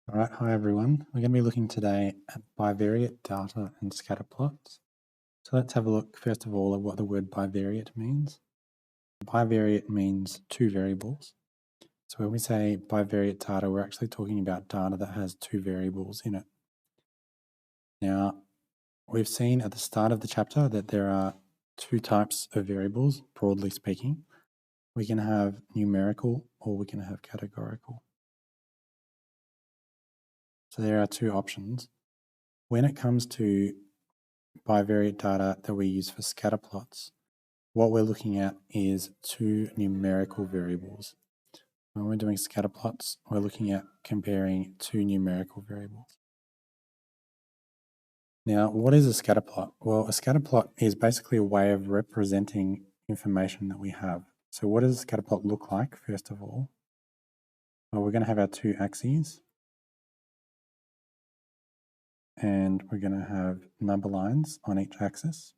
All right, hi everyone. We're going to be looking today at bivariate data and scatterplots. So let's have a look first of all at what the word bivariate means. Bivariate means two variables. So when we say bivariate data, we're actually talking about data that has two variables in it. Now, we've seen at the start of the chapter that there are two types of variables, broadly speaking. We can have numerical or we can have categorical. So there are two options. When it comes to bivariate data that we use for scatterplots, what we're looking at is two numerical variables. When we're doing scatterplots, we're looking at comparing two numerical variables. Now, what is a scatterplot? Well, a scatterplot is basically a way of representing information that we have. So what does a scatterplot look like, first of all? Well, we're going to have our two axes, and we're going to have number lines on each axis.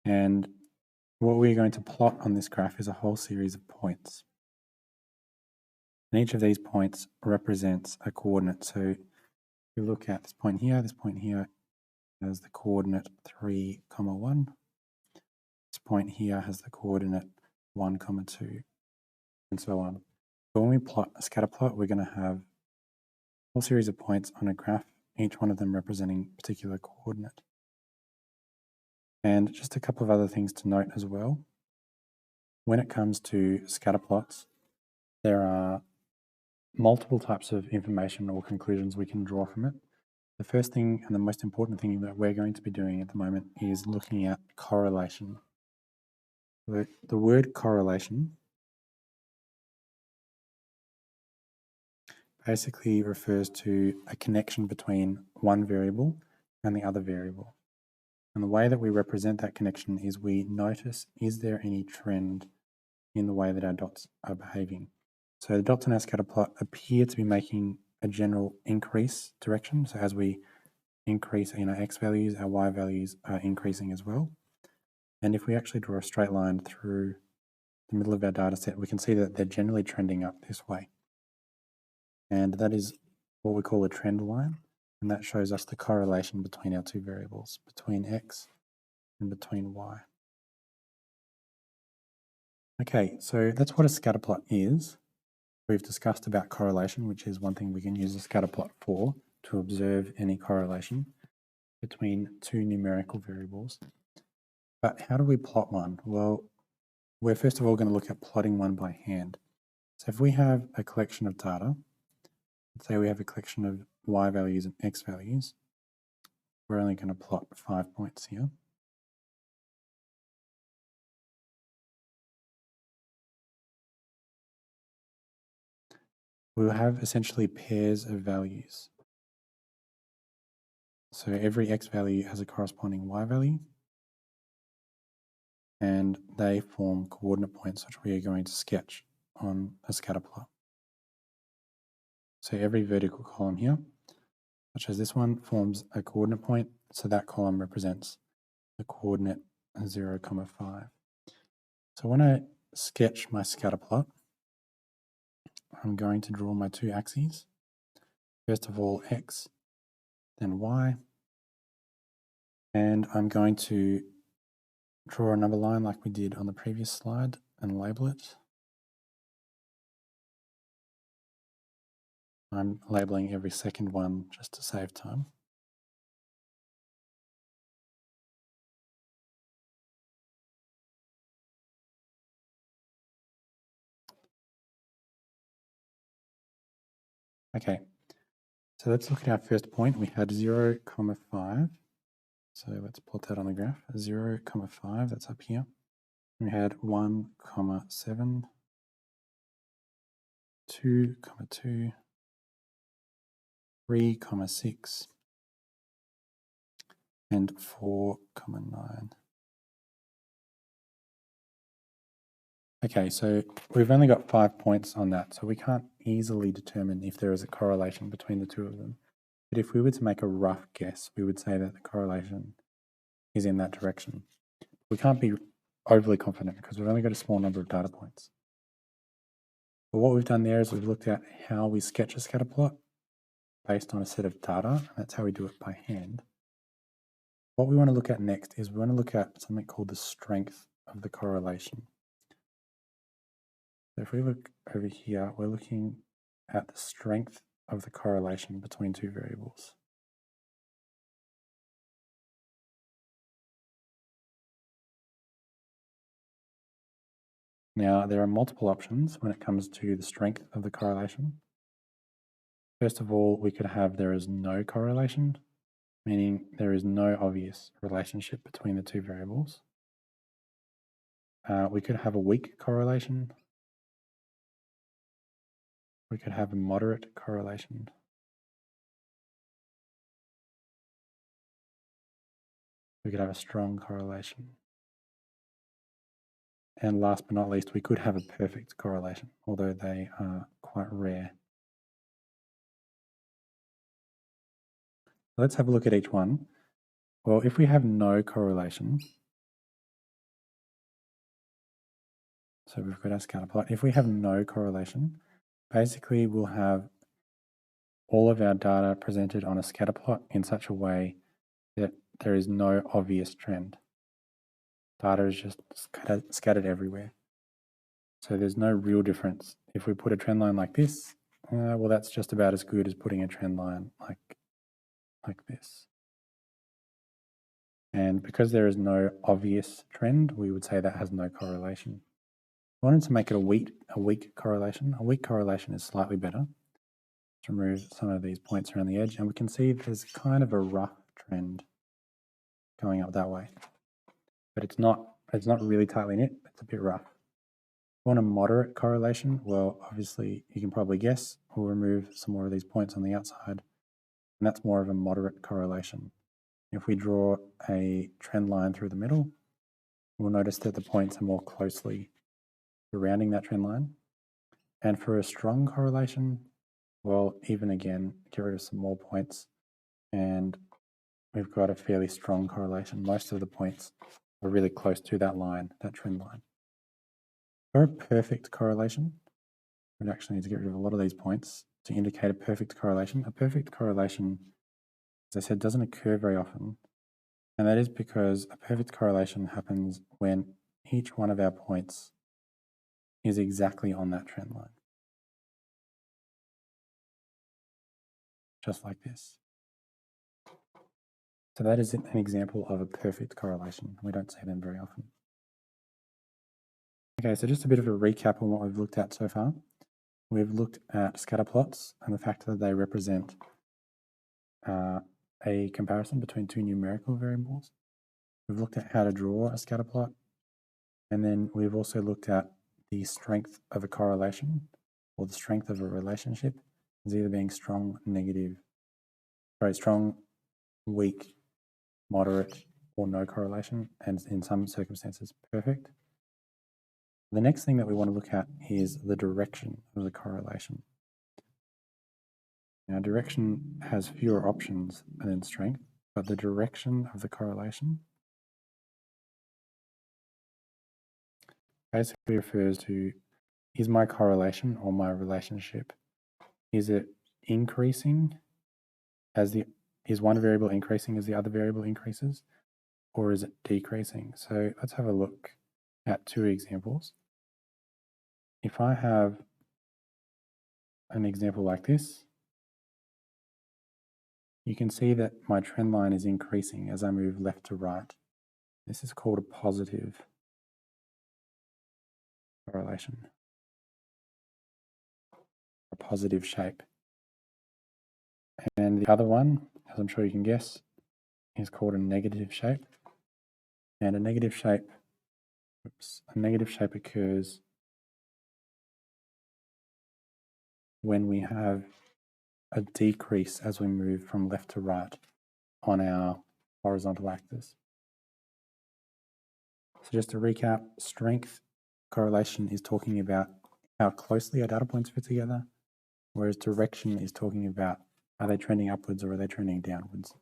And what we're going to plot on this graph is a whole series of points. And each of these points represents a coordinate. So if you look at this point here has the coordinate 3, 1. This point here has the coordinate 1, 2, and so on. But when we plot a scatter plot, we're going to have a whole series of points on a graph, each one of them representing a particular coordinate. And just a couple of other things to note as well. When it comes to scatter plots, there are multiple types of information or conclusions we can draw from it. The first thing and the most important thing that we're going to be doing at the moment is looking at correlation. The word correlation basically refers to a connection between one variable and the other variable. And the way that we represent that connection is we notice, is there any trend in the way that our dots are behaving? So the dots on our scatter plot appear to be making a general increase direction. So as we increase in our x values, our y values are increasing as well. And if we actually draw a straight line through the middle of our data set, we can see that they're generally trending up this way. And that is what we call a trend line. And that shows us the correlation between our two variables, between x and between y. Okay, so that's what a scatterplot is. We've discussed about correlation, which is one thing we can use a scatterplot for, to observe any correlation between two numerical variables. But how do we plot one? Well, we're first of all going to look at plotting one by hand. So if we have a collection of data, let's say we have a collection of y values and x values, we're only going to plot 5 points here. We'll have essentially pairs of values. So every x value has a corresponding y value, and they form coordinate points which we are going to sketch on a scatter plot. So every vertical column here, such as this one, forms a coordinate point, so that column represents the coordinate 0, 5. So when I sketch my scatter plot, I'm going to draw my two axes. First of all, x, then y, and I'm going to draw a number line like we did on the previous slide and label it. I'm labeling every second one just to save time. Okay, so let's look at our first point. We had 0, 5. So let's plot that on the graph. 0, 5, that's up here. We had 1, 7, 2, 2, 3, 6, and 4, 9. Okay, so we've only got 5 points on that, so we can't easily determine if there is a correlation between the two of them. But if we were to make a rough guess, we would say that the correlation is in that direction. We can't be overly confident because we've only got a small number of data points. But what we've done there is we've looked at how we sketch a scatter plot based on a set of data, and that's how we do it by hand. What we want to look at next is we want to look at something called the strength of the correlation. So if we look over here, we're looking at the strength of the correlation between two variables. Now, there are multiple options when it comes to the strength of the correlation. First of all, we could have there is no correlation, meaning there is no obvious relationship between the two variables. We could have a weak correlation. We could have a moderate correlation. We could have a strong correlation. And last but not least, we could have a perfect correlation, although they are quite rare. Let's have a look at each one. Well, if we have no correlation, so we've got our scatter plot. If we have no correlation, basically we'll have all of our data presented on a scatter plot in such a way that there is no obvious trend. Data is just scattered everywhere. So there's no real difference. If we put a trend line like this, well, that's just about as good as putting a trend line like this. And because there is no obvious trend, we would say that has no correlation. I wanted to make it a weak correlation. A weak correlation is slightly better. Let's remove some of these points around the edge, and we can see there's kind of a rough trend going up that way. But it's not really tightly knit, it's a bit rough. Want a moderate correlation? Well, obviously you can probably guess. We'll remove some more of these points on the outside, and that's more of a moderate correlation. If we draw a trend line through the middle, we'll notice that the points are more closely surrounding that trend line. And for a strong correlation, well, even again, get rid of some more points, and we've got a fairly strong correlation. Most of the points are really close to that line, that trend line. For a perfect correlation, we'd actually need to get rid of a lot of these points to indicate a perfect correlation. A perfect correlation, as I said, doesn't occur very often. And that is because a perfect correlation happens when each one of our points is exactly on that trend line. Just like this. So that is an example of a perfect correlation. We don't see them very often. Okay, so just a bit of a recap on what we've looked at so far. We've looked at scatter plots and the fact that they represent a comparison between two numerical variables. We've looked at how to draw a scatter plot, and then we've also looked at the strength of a correlation or the strength of a relationship as either being strong, weak, moderate, or no correlation, and in some circumstances, perfect. The next thing that we want to look at is the direction of the correlation. Now, direction has fewer options than strength, but the direction of the correlation basically refers to, is my correlation or my relationship, is it increasing is one variable increasing as the other variable increases, or is it decreasing? So let's have a look at two examples. If I have an example like this, you can see that my trend line is increasing as I move left to right. This is called a positive correlation, a positive shape. And the other one, as I'm sure you can guess, is called a negative shape. And a negative shape occurs when we have a decrease as we move from left to right on our horizontal axis. So just to recap, strength correlation is talking about how closely our data points fit together, whereas direction is talking about Are they trending upwards or are they trending downwards?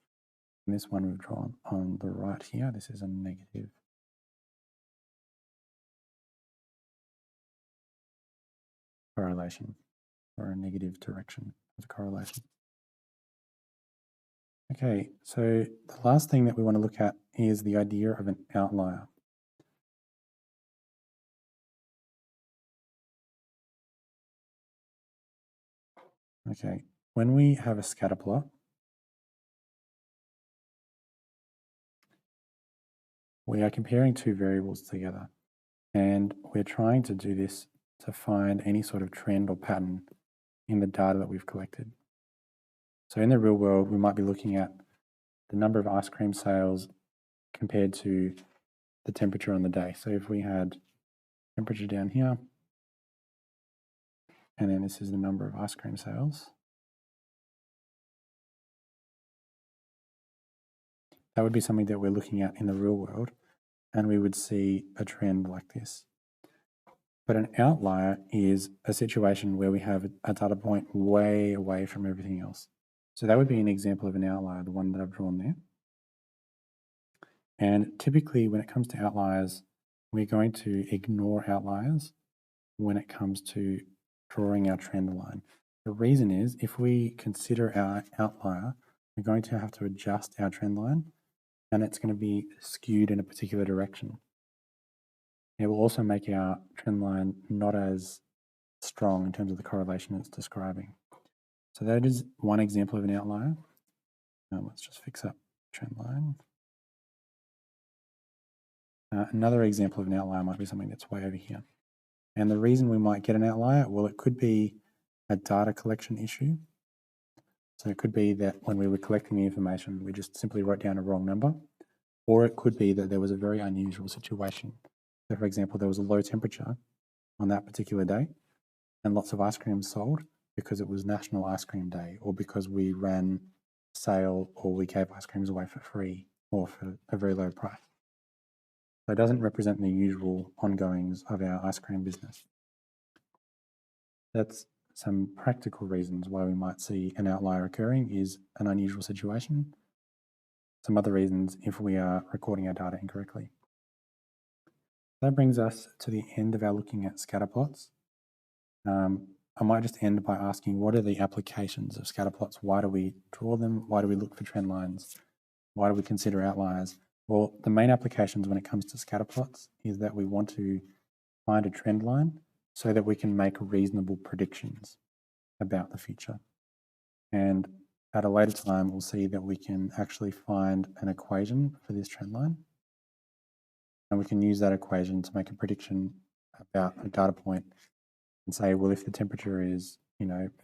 And this one we've drawn on the right here, this is a negative correlation, or a negative direction of the correlation. Okay, so the last thing that we want to look at is the idea of an outlier. Okay, when we have a scatter plot, we are comparing two variables together, and we're trying to do this to find any sort of trend or pattern in the data that we've collected. So in the real world, we might be looking at the number of ice cream sales compared to the temperature on the day. So if we had temperature down here, and then this is the number of ice cream sales, that would be something that we're looking at in the real world, and we would see a trend like this. But an outlier is a situation where we have a data point way away from everything else. So that would be an example of an outlier, the one that I've drawn there. And typically when it comes to outliers, we're going to ignore outliers when it comes to drawing our trend line. The reason is if we consider our outlier, we're going to have to adjust our trend line, and it's going to be skewed in a particular direction. It will also make our trend line not as strong in terms of the correlation it's describing. So that is one example of an outlier. Now let's just fix up trend line. Another example of an outlier might be something that's way over here. And the reason we might get an outlier, well, it could be a data collection issue. So it could be that when we were collecting the information, we just simply wrote down a wrong number. Or it could be that there was a very unusual situation. So for example, there was a low temperature on that particular day and lots of ice cream sold because it was National Ice Cream Day, or because we ran a sale, or we gave ice creams away for free or for a very low price. So it doesn't represent the usual ongoings of our ice cream business. That's some practical reasons why we might see an outlier occurring is an unusual situation. Some other reasons if we are recording our data incorrectly. That brings us to the end of our looking at scatterplots. I might just end by asking, what are the applications of scatterplots? Why do we draw them? Why do we look for trend lines? Why do we consider outliers? Well, the main applications when it comes to scatterplots is that we want to find a trend line so that we can make reasonable predictions about the future. And at a later time, we'll see that we can actually find an equation for this trend line. And we can use that equation to make a prediction about a data point and say, well, if the temperature is,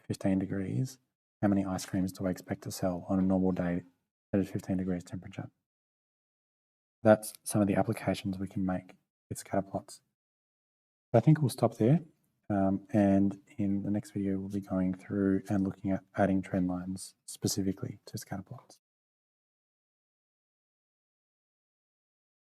15 degrees, how many ice creams do I expect to sell on a normal day that is 15 degrees temperature? That's some of the applications we can make with scatterplots. I think we'll stop there. And in the next video, we'll be going through and looking at adding trend lines specifically to scatterplots.